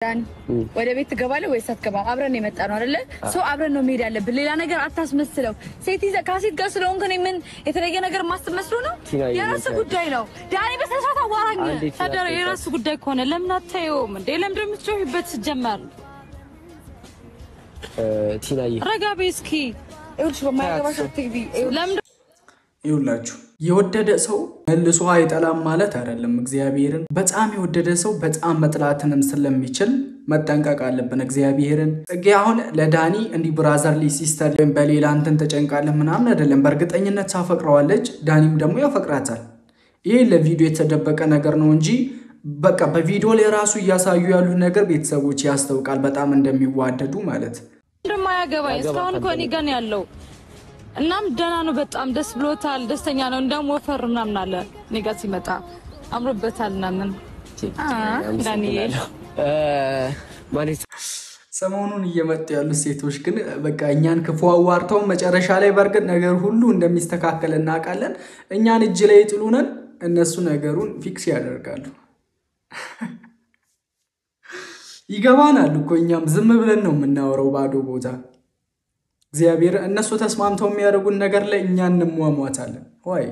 ዳኒ ወደ ቤት ትገባለህ ወይስ አትገባም? አብረን ነው የመጣነው አይደለ? ሰው አብረን ነው መሄድ ያለብን። ሌላ ነገር አታስመስለው። ሴት ይዘህ ካሴት ጋር ስለሆንክ ነው ምን የተለየ ነገር ማስመስለው ነው? የራስ ጉዳይ ነው። ዳኒ በተሳሳተ አዋራኝ ታዲያ የራስ ጉዳይ ከሆነ ለምን አታየውም እንዴ? ለምን እንደምትጮህበት ሲጀመር ቲናዬ ረጋ በይ እስኪ። እውልሽ በማይገባሽ አትግቢ። ለምን ይውላችሁ የወደደ ሰው መልሶ አይጠላም ማለት አይደለም። እግዚአብሔርን በጣም የወደደ ሰው በጣም መጥላትንም ስለሚችል መጠንቀቅ አለብን። እግዚአብሔርን ጽጌ አሁን ለዳኒ እንዲ ብራዘርሊ ሲስተር ወይም በሌላ እንትን ተጨንቃለህ ምናምን አይደለም። በእርግጠኝነት ታፈቅረዋለች፣ ዳኒም ደግሞ ያፈቅራታል። ይሄ ለቪዲዮ የተደበቀ ነገር ነው እንጂ በቃ በቪዲዮ ላይ ራሱ እያሳዩ ያሉት ነገር ቤተሰቦች ያስተውቃል በጣም እንደሚዋደዱ ማለት እንደማያገባኝ እስካሁን ኮኒ ጋር ነው ያለው። እናም ደህና ነው፣ በጣም ደስ ብሎታል፣ ደስተኛ ነው። እንደም ወፈር ምናምን አለ እኔ ጋር ሲመጣ አምሮበታል ምናምን። ዳንኤል ማለት ሰሞኑን እየመጡ ያሉ ሴቶች ግን በቃ እኛን ክፉ አዋርተው መጨረሻ ላይ በርግጥ ነገር ሁሉ እንደሚስተካከል እናውቃለን። እኛን እጅ ላይ ጥሉነን እነሱ ነገሩን ፊክስ ያደርጋሉ። ይገባናል እኮ እኛም ዝም ብለን ነው የምናወራው ባዶ ቦታ። እግዚአብሔር እነሱ ተስማምተው የሚያደርጉን ነገር ላይ እኛ እንሟሟታለን ወይ?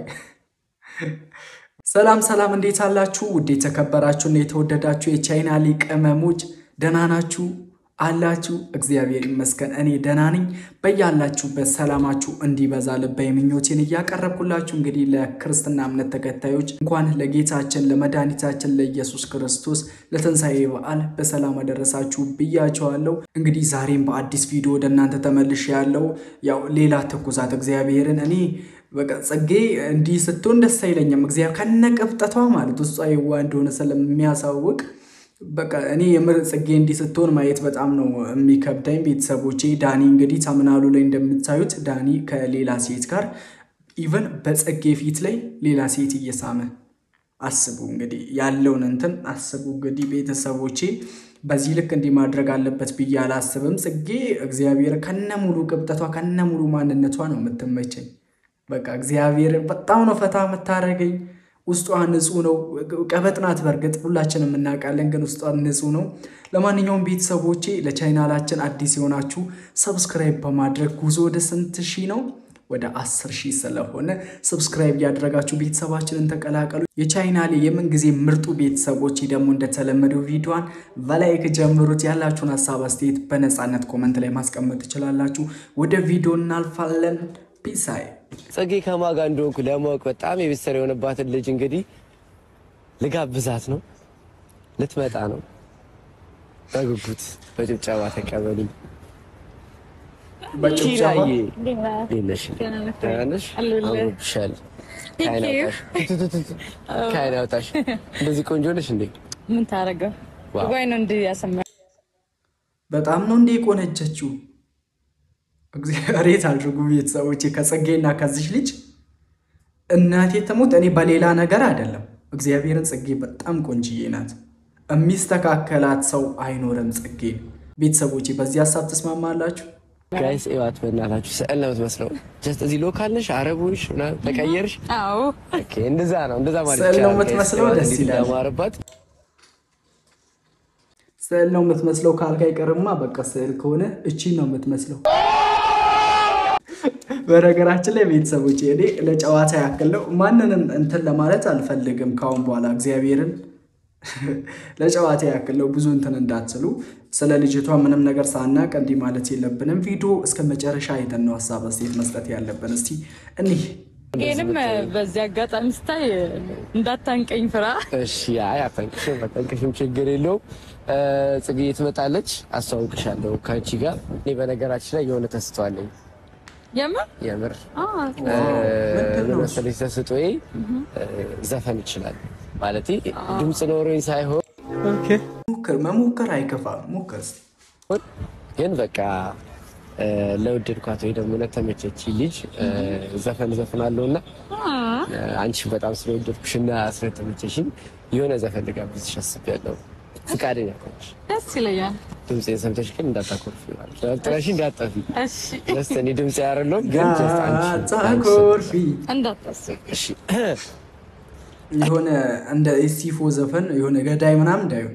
ሰላም ሰላም፣ እንዴት አላችሁ? ውድ የተከበራችሁና የተወደዳችሁ የቻይናሊ ቅመሞች ደህና ናችሁ አላችሁ? እግዚአብሔር ይመስገን እኔ ደህና ነኝ። በያላችሁበት ሰላማችሁ እንዲበዛ ልባዊ ምኞቴን እያቀረብኩላችሁ እንግዲህ ለክርስትና እምነት ተከታዮች እንኳን ለጌታችን ለመድኃኒታችን ለኢየሱስ ክርስቶስ ለትንሣኤ በዓል በሰላም አደረሳችሁ ብያችኋለሁ። እንግዲህ ዛሬም በአዲስ ቪዲዮ ወደ እናንተ ተመልሼያለሁ። ያው ሌላ ትኩሳት እግዚአብሔርን እኔ በቃ ጽጌ እንዲህ ስትሆን ደስ አይለኝም። እግዚአብሔር ከነቀብጠቷ ማለት ውስጧ የዋህ እንደሆነ ስለሚያሳውቅ በቃ እኔ የምር ጽጌ እንዲህ ስትሆን ማየት በጣም ነው የሚከብደኝ። ቤተሰቦቼ ዳኒ እንግዲህ ታምናሉ ላይ እንደምታዩት ዳኒ ከሌላ ሴት ጋር ኢቭን በጽጌ ፊት ላይ ሌላ ሴት እየሳመ አስቡ እንግዲህ ያለውን እንትን አስቡ። እንግዲህ ቤተሰቦቼ በዚህ ልክ እንዲህ ማድረግ አለበት ብዬ አላስብም። ጽጌ እግዚአብሔር ከነሙሉ ቅብጠቷ ከነሙሉ ማንነቷ ነው የምትመቸኝ። በቃ እግዚአብሔር በጣም ነው ፈታ የምታረገኝ። ውስጧ ንጹህ ነው። ቀበጥናት በርግጥ ሁላችንም እናውቃለን፣ ግን ውስጧ ንጹህ ነው። ለማንኛውም ቤተሰቦቼ ለቻናላችን አዲስ የሆናችሁ ሰብስክራይብ በማድረግ ጉዞ ወደ ስንት ሺህ ነው? ወደ 10,000 ስለሆነ ሰብስክራይብ ያደረጋችሁ ቤተሰባችንን ተቀላቀሉ። የቻናሌ የምን ጊዜ ምርጡ ቤተሰቦቼ ደግሞ እንደተለመደው ቪዲዮን በላይክ ጀምሩት። ያላችሁን ሐሳብ አስተያየት በነፃነት ኮሜንት ላይ ማስቀመጥ ትችላላችሁ። ወደ ቪዲዮ እናልፋለን። ፒሳይ ጽጌ ከማጋ እንደሆንኩ ለማወቅ በጣም የቤተሰብ የሆነባትን ልጅ እንግዲህ ልጋብዛት ነው። ልትመጣ ነው። በጉጉት በጭብጨባ ተቀበሉኝ። በጭብጨባ ለነሽ አምሮብሻል። ካይናውታሽ እንደዚህ ቆንጆ ነሽ እንዴ? ምን ታረጋው? ወይ ነው እንዴ ያሰማ በጣም ነው እንዴ ቆነጀችው። እግዚአብሔር አድርጉ ቤተሰቦቼ ከጽጌና ከዚህ ልጅ እናቴ ተሞት። እኔ በሌላ ነገር አይደለም እግዚአብሔርን ጽጌ በጣም ቆንጅዬ ናት። የሚስተካከላት ሰው አይኖርም ጽጌ። ቤተሰቦቼ በዚህ ሐሳብ ተስማማላችሁ? ጋይስ እዋት በእናታችሁ ስዕል ነው የምትመስለው። ጀስት እዚህ ሎካልሽ አረቦሽ እና ተቀየርሽ? አዎ ኦኬ፣ እንደዛ ነው ማለት ስዕል ነው የምትመስለው። ደስ ይላል። ለማረባት ስዕል ነው የምትመስለው ካልካ ይቀርማ በቃ ስዕል ከሆነ እቺ ነው የምትመስለው። በነገራችን ላይ ቤተሰቦቼ እኔ ለጨዋታ ያክል ነው ማንንም እንትን ለማለት አልፈልግም ካሁን በኋላ እግዚአብሔርን ለጨዋታ ያክል ነው ብዙ እንትን እንዳትሉ። ስለ ልጅቷ ምንም ነገር ሳናቅ እንዲህ ማለት የለብንም። ቪዲዮ እስከ መጨረሻ አይተን ነው ሐሳብ አስተያየት መስጠት ያለብን። እስቲ እንሂድ። እኔም በዚህ አጋጣሚ ስታይ እንዳታንቀኝ ፍራ። እሺ አይ አታንቀሽም፣ ችግር የለውም። ጽጌ ትመጣለች፣ አስተዋውቅሻለሁ ከአንቺ ጋር። እኔ በነገራችን ላይ የሆነ ተስተዋለኝ የምር ለምሳሌ ተሰጥቶኝ ዘፈን ይችላል ማለት ድምጽ ኖሮኝ ሳይሆን ኦኬ መሞከር አይከፋም። ሞከር ግን በቃ ለወደድኳት ወይ ደግሞ ለተመቸች ልጅ ዘፈን ዘፈናለሁና አንቺ በጣም ስለወደድኩሽና ስለተመቸሽኝ የሆነ ዘፈን ልጋብዝሽ አስቤያለሁ። ፍቃደኛ ነሽ? ደስ ይለኛል። ድምጼን ሰምተሽ ግን እንዳታኮርፊ ማለት ነው። ጥራሽ እንዳታጠፊ። እሺ ደስ እኔ ድምጼ አይደለም ግን ጀስት አንቺ እንዳታኮርፊ እንዳታስብ። እሺ የሆነ እንደ ኢስቲፎ ዘፈን የሆነ ገዳይ ምናምን እንዳይሆን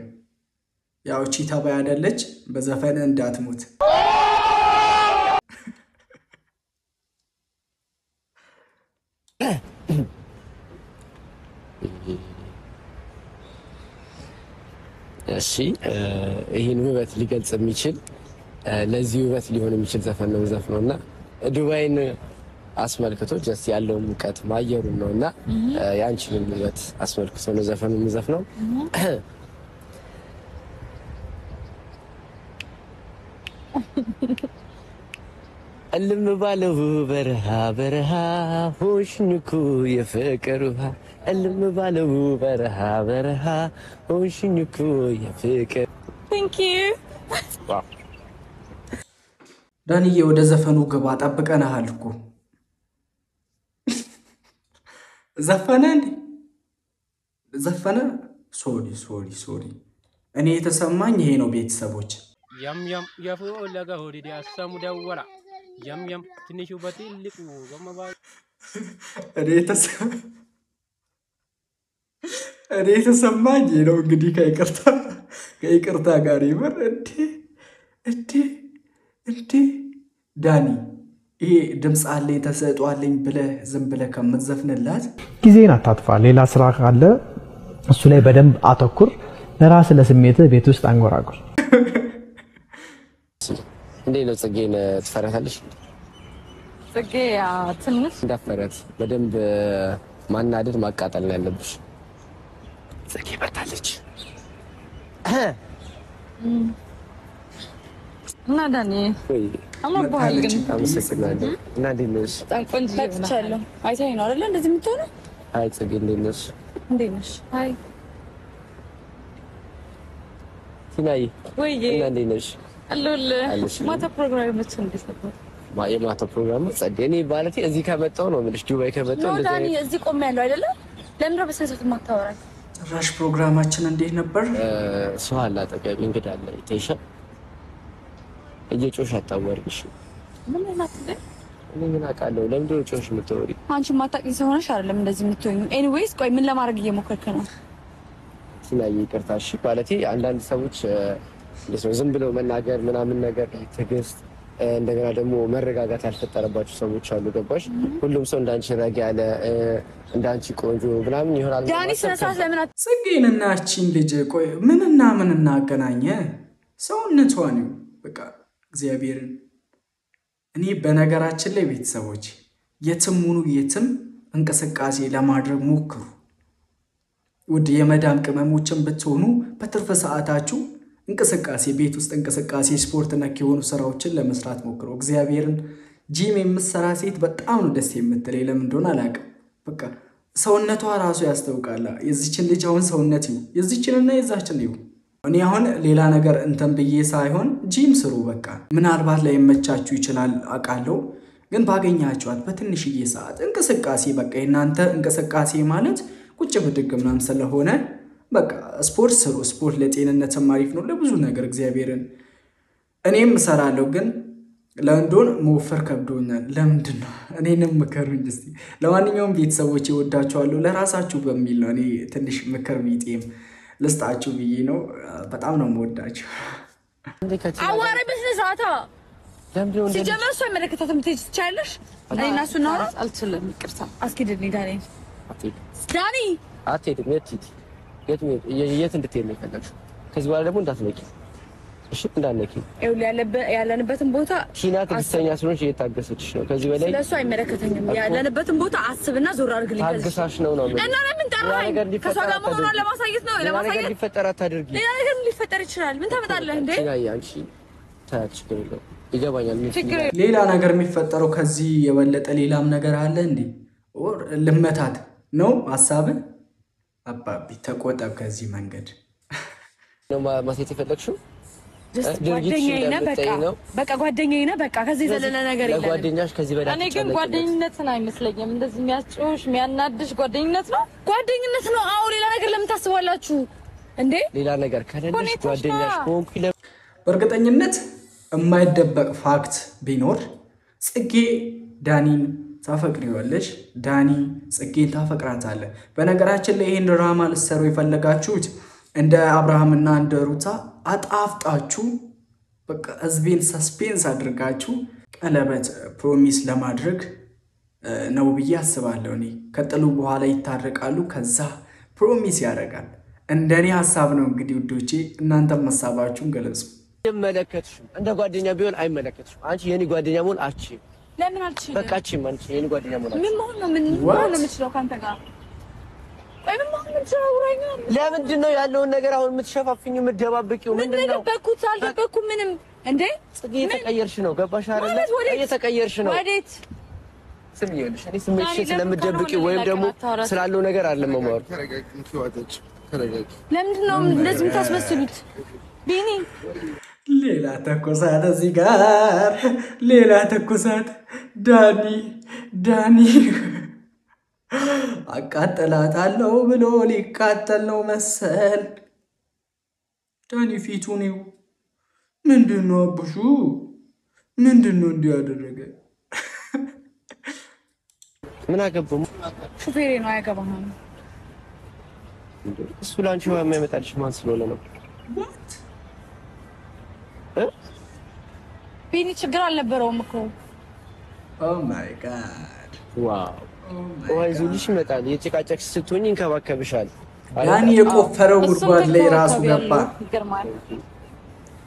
ያው እቺ ተባይ አይደለች በዘፈን እንዳትሞት እሺ ይሄን ውበት ሊገልጽ የሚችል ለዚህ ውበት ሊሆን የሚችል ዘፈን ነው ዘፈነውና ዱባይን አስመልክቶ ጀስት ያለው ሙቀት ማየሩ ነውና ያንቺን ውበት አስመልክቶ ነው ዘፈኑ የሚዘፍነው እልም ባለው በረሃ በረሃ ሆሽንኩ የፍቅር ውሃ እልም ባለው በረሃ በረሃ ሆሽንኩ የፍቅር Thank you ዳንዬ ወደ ዘፈኑ ገባ ጠብቀናል እኮ ዘፈነ እንዴ ዘፈነ ሶሪ እኔ የተሰማኝ ይሄ ነው ቤተሰቦች yam yafu laga hodi asamu dawara yam tinishu batiliku gama ba እኔ የተሰማኝ ይሄ ነው እንግዲህ ከይቅርታ ጋር ይበር እንዴ ዳኒ ይሄ ድምጽ አለኝ ተሰጧልኝ ዝም ብለ ከምትዘፍንላት ጊዜን አታጥፋ ሌላ ስራ ካለ እሱ ላይ በደንብ አተኩር ለራስ ለስሜት ቤት ውስጥ አንጎራጉር እንዴ ነው ጽጌን ትፈራታለሽ ጽጌ ትንሽ እንዳፈረት በደንብ ማናደድ ማቃጠል ነው ያለብሽ ጽጌ በርታለች እና ዳኒ ወይ አማባል ግን አመሰግናለሁ እና እንዴት ታጥቻለሁ አይታይ ነው አይደል እንደዚህ የምትሆነው አይ ጽጌ እንዴት ነሽ አይ ሲናይ ወይ እና እንዴት ነሽ አለል ማታ ፕሮግራም መቼ እንደሰጠው የማታ ፕሮግራም ጸደኔ ማለት እዚህ ከመጣው ነው ምንሽ ዱባይ ከመጣው እንደዚህ ዳኒ እዚህ ቆም ያለው አይደለ ለምን ነው በሰሰት ማታወራኝ ራሽ ፕሮግራማችን እንዴት ነበር ሰው አለ አጠገብ እንግዳ አለ ይተሻ እየጮሽ አታወሪሽ ምን እናት እንደ ምን አቃለው ለምን ጮሽ የምትወሪ አንቺ ማታቂኝ ሰው ሆነሽ አይደለም እንደዚህ የምትወኙ ኤኒዌይስ ቆይ ምን ለማድረግ እየሞከርክ ነው ሲናይ ይቅርታሽ ማለት አንዳንድ ሰዎች ዝም ብለው መናገር ምናምን ነገር ትግስት እንደገና ደግሞ መረጋጋት ያልፈጠረባቸው ሰዎች አሉ ገባሽ ሁሉም ሰው እንዳንቺ ረጋ ያለ እንዳንቺ ቆንጆ ምናምን ይሆናል ዳኒ ስለሳት ለምን ጽጌንና እቺን ልጅ ቆይ ምን እናገናኘ ሰውነቷ ነው በቃ እግዚአብሔርን እኔ በነገራችን ላይ ቤተሰቦች የትም ሙሉ የትም እንቅስቃሴ ለማድረግ ሞክሩ ውድ የመዳም ቅመሞችን ብትሆኑ በትርፍ ሰዓታችሁ እንቅስቃሴ ቤት ውስጥ እንቅስቃሴ ስፖርት ነክ የሆኑ ስራዎችን ለመስራት ሞክሩ እግዚአብሔርን ጂም የምትሰራ ሴት በጣም ነው ደስ የምትለኝ ለምን እንደሆነ አላውቅም በቃ ሰውነቷ ራሱ ያስተውቃላ የዚችን ልጅ አሁን ሰውነት ይው የዚችንና የዛችን ይው እኔ አሁን ሌላ ነገር እንተን ብዬ ሳይሆን ጂም ስሩ በቃ ምናልባት ላይ መቻችሁ ይችላል አቃለው ግን ባገኛችኋት በትንሽዬ ሰዓት እንቅስቃሴ በቃ እናንተ እንቅስቃሴ ማለት ቁጭ ብድግ ምናምን ስለሆነ በቃ ስፖርት ስሩ ስፖርት ለጤንነት አሪፍ ነው ለብዙ ነገር እግዚአብሔርን እኔም እሰራለሁ ግን ለእንዶን መወፈር ከብዶኛል ለምንድነው እኔንም ምከሩኝ እስቲ ለማንኛውም ቤተሰቦች ይወዳቸዋለሁ ለራሳችሁ በሚል ነው እኔ ትንሽ ምክር ቢጤም ለስጣችሁ ብዬ ነው በጣም ነው የምወዳችሁ አዋራ በስነሳታ ለምንድነው ሲጀመር ሰው መለከታተም ትችያለሽ እኔና እሱ ነው አልችልም ይቅርታ አስኪድልኝ ዳኒ አትሄድም የት እንድትሄድ ነው የፈለግሽው ከዚህ በኋላ ደግሞ እንዳትነቂ እሺ እንዳትነቂ ያለንበትን ቦታ ቲና ትግስተኛ ስለሆንሽ እየታገሰችሽ ነው ከዚህ በላይ ስለሱ አይመለከተኝም ያለንበትን ቦታ አስብና ዞር አድርግልኝ ታገሳሽ ነው እና ለምን ጠራኸኝ ከሷ ጋር መሆኗን ለማሳየት ነው ነገር ሊፈጠር አታድርጊ ሌላ ነገር ሊፈጠር ይችላል ምን ታመጣለህ እንዴ አንቺ ችግር የለውም ይገባኛል ሌላ ነገር የሚፈጠረው ከዚህ የበለጠ ሌላም ነገር አለ እንዴ ኦር ልመታት ነው ሐሳብህ አባቢ ተቆጠብ ከዚህ መንገድ ነው ማሳየት የፈለግሽው ጓደኛዬ ነህ በቃ ጓደኛዬ ነህ በቃ ከዚህ ዘለለ ነገር የለም ጓደኛሽ ከዚህ በላይ እኔ ግን ጓደኝነትን አይመስለኝም እንደዚህ የሚያስጮሽ የሚያናድሽ ጓደኝነት ነው አዎ ሌላ ነገር ለምን ታስባላችሁ እንዴ ሌላ ነገር ከሌለሽ ጓደኛሽ ሆንኩ በእርግጠኝነት የማይደበቅ ፋክት ቢኖር ጽጌ ዳኒን ታፈቅሪዋለሽ ዳኒ ጽጌን ታፈቅራታለህ በነገራችን ላይ ይሄን ድራማ ልትሰሩ የፈለጋችሁት እንደ አብርሃምና እንደ ሩታ አጣፍጣችሁ በቃ ህዝቤን ሰስፔንስ አድርጋችሁ ቀለበት ፕሮሚስ ለማድረግ ነው ብዬ አስባለሁ። እኔ ከጥሉ በኋላ ይታረቃሉ ከዛ ፕሮሚስ ያደርጋል። እንደኔ ሐሳብ ነው እንግዲህ ውዶቼ እናንተም ሐሳባችሁን ገለጹ። ይመለከትሽም እንደ ጓደኛ ቢሆን አይመለከትሽም። አንቺ የኔ ጓደኛ መሆን አቺ ለምን አልቺ በቃ አቺ አንቺ የኔ ጓደኛ መሆን ምን መሆን ነው ምን ነው የምትችለው ካንተ ጋር ወይ ምን መሆን ነው የምትችለው? ለምንድን ነው ያለውን ነገር አሁን የምትሸፋፍኝ የምትደባብቂው? ምንድን ነው ደበኩት አልደበኩም ምንም እንዴ እየተቀየርሽ ነው ገባሽ አይደለ? እየተቀየርሽ ነው ወዴት ስምኝልሽ እኔ ስምኝሽ ስለምትደብቂው ወይም ደግሞ ስላለው ነገር አይደለም ማወር ለምንድን ነው እንደዚህ የምታስመስሉት? ቢኒ ሌላ ተኮሳት እዚህ ጋር ሌላ ተኮሳት ዳኒ አቃጠላታለሁ ብሎ ሊቃጠል ነው መሰል። ዳኒ ፊቱ ነው ምንድነው አቡሹ ምንድነው እንዲያደረገ ምን አገባው? ሹፌሬ ነው አያገባም። እሱ ላንቺ የማይመጣልሽ ማን ስለሆነ ነው? ቢኒ ችግር አልነበረውም እኮ። ኦ ማይ ጋድ ዋው ወይዙልሽ ይመጣል። የጭቃጨቅሽ ስትሆኝ እንከባከብሻል። ዳኒ የቆፈረው ጉድጓድ ላይ ራሱ ገባ።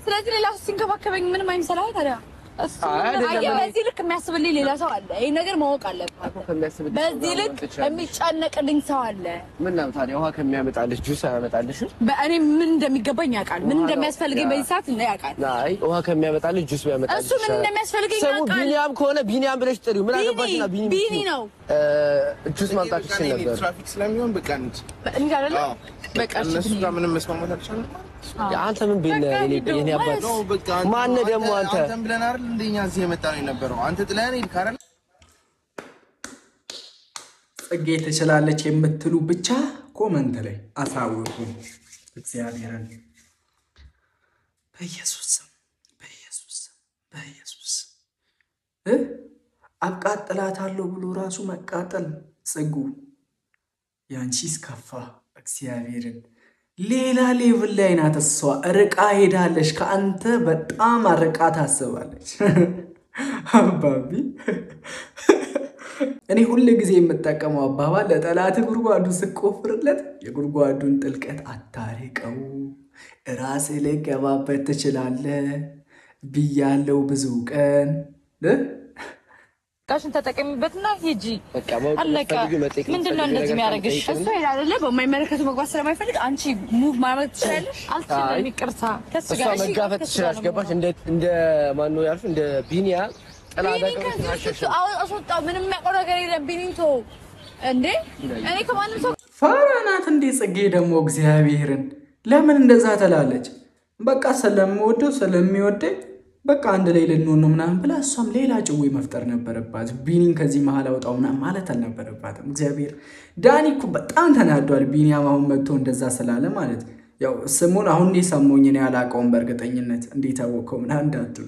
ስለዚህ ሌላ ሲንከባከበኝ ምንም አይመስልም ታዲያ? በዚህ ልክ የሚያስብልኝ ሌላ ሰው አለ። ይሄ ነገር ማወቅ አለበት። በዚህ ልክ የሚጨነቅልኝ ሰው አለ። ምን ነው ታዲያ ውሃ ከሚያመጣልሽ ጁስ አያመጣልሽ? በእኔ ምን እንደሚገባኝ ያውቃል። ምን እንደሚያስፈልገኝ በዚህ ሰዓት ነው ያውቃል። አይ ውሃ ከሚያመጣልሽ ጁስ ቢያመጣልሽ እሱ ምን እንደሚያስፈልገኝ ያውቃል። ቢኒያም ከሆነ ቢኒያም ብለሽ ጥሪው። ምን አገባሽና ቢኒ ነው ጁስ ማምጣት ይችላል ነበር። ትራፊክ ስለሚሆን በቃ እንዴ አይደለ? በቃ እነሱ ጋር ምንም መስማማት አልቻለም። አንተ ምን ቢል የኔ አባት ነው በቃ ማን ደግሞ አንተም ብለን አይደል እንደኛ እዚህ የመጣ ነው የነበረው። አንተ ጥለን ሄድክ አይደል? ጽጌ ትችላለች የምትሉ ብቻ ኮመንት ላይ አሳውቁ። እግዚአብሔርን በኢየሱስ አቃጥላታለሁ ብሎ ራሱ መቃጠል ጽጉ ያንቺስ ከፋ። እግዚአብሔርን ሌላ ሌቭል ላይ ናት እሷ። ርቃ ሄዳለች ከአንተ በጣም አርቃ ታስባለች። አባቢ እኔ ሁሉ ጊዜ የምጠቀመው አባባል ለጠላት ጉድጓዱ ስቆፍርለት የጉድጓዱን ጥልቀት አታርቀው ራስህ ላይ ገባበት ትችላለህ ብያለው ብዙ ቀን ቃሽን ተጠቀሚበትና ሂጂ አለቀ። ምንድነው እንደዚህ የሚያደርግሽ? እሱ አይደለ በማይመለከቱ መግባት ስለማይፈልግ አንቺ ሙቭ ማድረግ ትችላለሽ። አልችልም ይቅርታ ከሱ ጋር መጋፈጥ ትችላለሽ። ገባሽ? እንደ ማን ነው ያልሽው? እንደ ቢኒያ አስወጣው። ምንም የሚያውቀው ነገር የለም። ቢኒቶ እንዴ እኔ ከማንም ሰው ፋራናት እንዴ ጽጌ ደግሞ እግዚአብሔርን ለምን እንደዛ ተላለች? በቃ ስለምወደው ስለሚወደኝ በቃ አንድ ላይ ልንሆን ነው ምናምን ብላ እሷም ሌላ ጭዌ መፍጠር ነበረባት። ቢኒን ከዚህ መሀል አውጣው ምናምን ማለት አልነበረባትም። እግዚአብሔር ዳኒ እኮ በጣም ተናዷል። ቢኒያም አሁን መጥቶ እንደዛ ስላለ ማለት ያው ስሙን አሁን ሰሞኝ ነው ያላቀውን በእርግጠኝነት እንዴት አወቀው ምናምን እንዳትሉ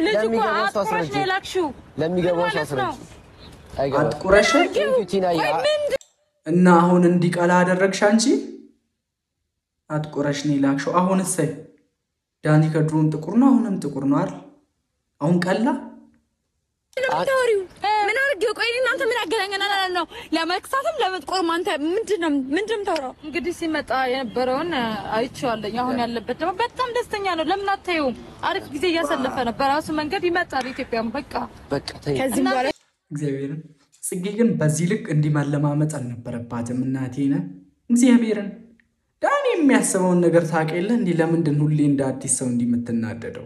ለሚገባው ሰው አስረጅ አጥቁረሽ እና አሁን እንዲቀላ አደረግሽ አንቺ አጥቁረሽ ነው ላክሽው። አሁን እሰይ ዳኒ ከድሮም ጥቁር ነው አሁንም ጥቁር ነው አይደል? አሁን ቀላ ምን አርገው? ቆይ እናንተ ምን ያገናኘና ነው ለመክሳትም ለመጥቆርም አንተ ምንድነው ታወራው? እንግዲህ ሲመጣ የነበረውን አይቼዋለሁ። አሁን ያለበት ደግሞ በጣም ደስተኛ ነው። ለምን አታዩም? አሪፍ ጊዜ እያሳለፈ ነው። በራሱ መንገድ ይመጣል። ኢትዮጵያም በቃ ከዚህ በኋላ እግዚአብሔርን ጽጌ ግን በዚህ ልክ እንዲመለማመጥ አልነበረባትም። እናቴ ነህ እግዚአብሔርን ዳኒ የሚያስበውን ነገር ታውቂያለህ። እንዴ ለምንድን ሁሌ እንደ አዲስ ሰው እንዲምትናደደው?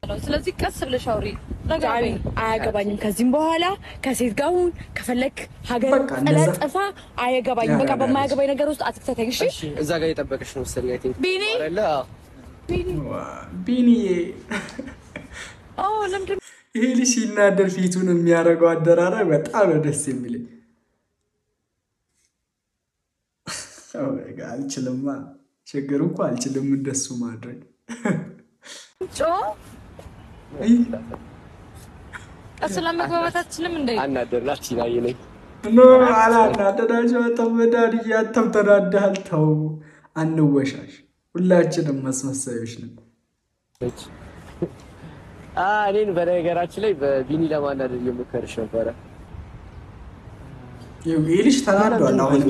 ስለዚህ ቀስ ብለሽ አውሪ። ዳኒ አያገባኝም። ከዚህም በኋላ ከሴት ጋር ሁን ከፈለክ ሀገር ጥፋ አያገባኝም። በቃ በማያገባኝ ነገር ውስጥ አትክተተኝ። እሺ እዛ ጋር እየጠበቀሽ ነው መሰለኝ። አይ ቲንክ ቢኒ ለምንድን ይሄ ልጅ ሲናደር ፊቱን የሚያደርገው አደራረግ በጣም ነው ደስ የሚለኝ። አልችልማ ችግሩ እኮ አልችልም እንደሱ ማድረግ አሰላም መግባባታችንም እንደ አናደርላች ይላየኝ ኖ አላናደዳቸው ተመዳድ ያተም ተናዳል። ተው አንወሻሽ። ሁላችንም መስመሳዮች ነን። እኔን በነገራችን ላይ በቢኒ ለማናደድ እየሞከርሽ ነበረ። ይህ ልጅ ተናዷል። አሁንም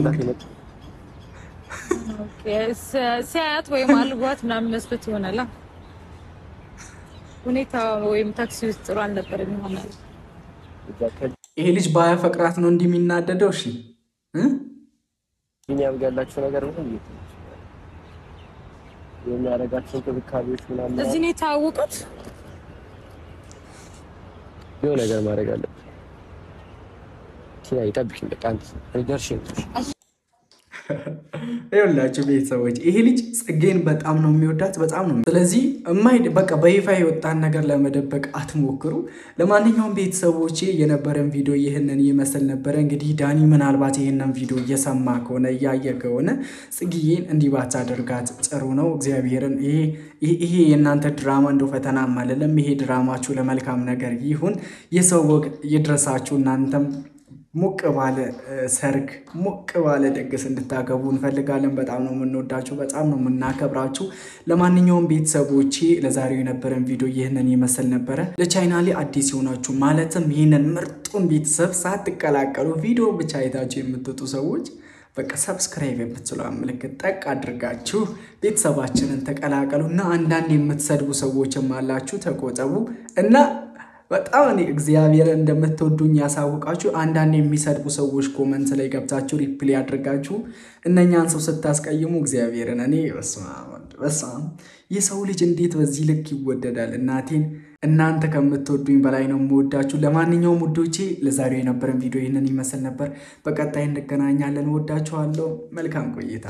ሲያያት ወይም አልጓት ምናምን መስሎት ይሆናል። ሁኔታ ወይም ታክሲ ውስጥ ጥሩ አልነበረም ይሆናል። ይሄ ልጅ ባያፈቅራት ነው እንዲህ የሚናደደው። እሺ ቢኒ ያምጋላችሁ ነገር ነው የሚያደርጋቸው እንክብካቤዎች ምናምን እዚህ ነው የታወቁት። የሆነ ነገር ማድረግ አለብን። ይጠብቅኝ በቃ አንተ ደርሼ ይኸውላችሁ ቤተሰቦች ይሄ ልጅ ጽጌን በጣም ነው የሚወዳት፣ በጣም ነው። ስለዚህ በቃ በይፋ የወጣን ነገር ለመደበቅ አትሞክሩ። ለማንኛውም ቤተሰቦቼ የነበረን ቪዲዮ ይህንን ይመስል ነበረ። እንግዲህ ዳኒ ምናልባት ይህንን ቪዲዮ እየሰማ ከሆነ እያየ ከሆነ ጽጌን እንዲህ ባታደርጋት ጥሩ ነው። እግዚአብሔርን ይሄ የእናንተ ድራማ እንደው ፈተና አይደለም። ይሄ ድራማችሁ ለመልካም ነገር ይሁን። የሰው ወግ ይድረሳችሁ። እናንተም ሞቅ ባለ ሰርግ ሞቅ ባለ ደግስ እንድታገቡ እንፈልጋለን። በጣም ነው የምንወዳችሁ፣ በጣም ነው የምናከብራችሁ። ለማንኛውም ቤተሰቦቼ ለዛሬው የነበረን ቪዲዮ ይህንን ይመስል ነበረ። ለቻናሌ አዲስ የሆናችሁ ማለትም ይህንን ምርጡን ቤተሰብ ሳትቀላቀሉ ቪዲዮ ብቻ አይታችሁ የምትወጡ ሰዎች በቃ ሰብስክራይብ የምትለው ምልክት ጠቅ አድርጋችሁ ቤተሰባችንን ተቀላቀሉ እና አንዳንድ የምትሰድቡ ሰዎችም አላችሁ፣ ተቆጠቡ እና በጣም እኔ እግዚአብሔር እንደምትወዱኝ ያሳውቃችሁ። አንዳንድ የሚሰድቡ ሰዎች ኮመንት ላይ ገብታችሁ ሪፕላይ አድርጋችሁ እነኛን ሰው ስታስቀይሙ እግዚአብሔርን እኔ በስመ የሰው ልጅ እንዴት በዚህ ልክ ይወደዳል? እናንተ ከምትወዱኝ በላይ ነው የምወዳችሁ። ለማንኛውም ውዶቼ ለዛሬው የነበረን ቪዲዮ ይህንን ይመስል ነበር። በቀጣይ እንገናኛለን። ወዳችኋለሁ። መልካም ቆይታ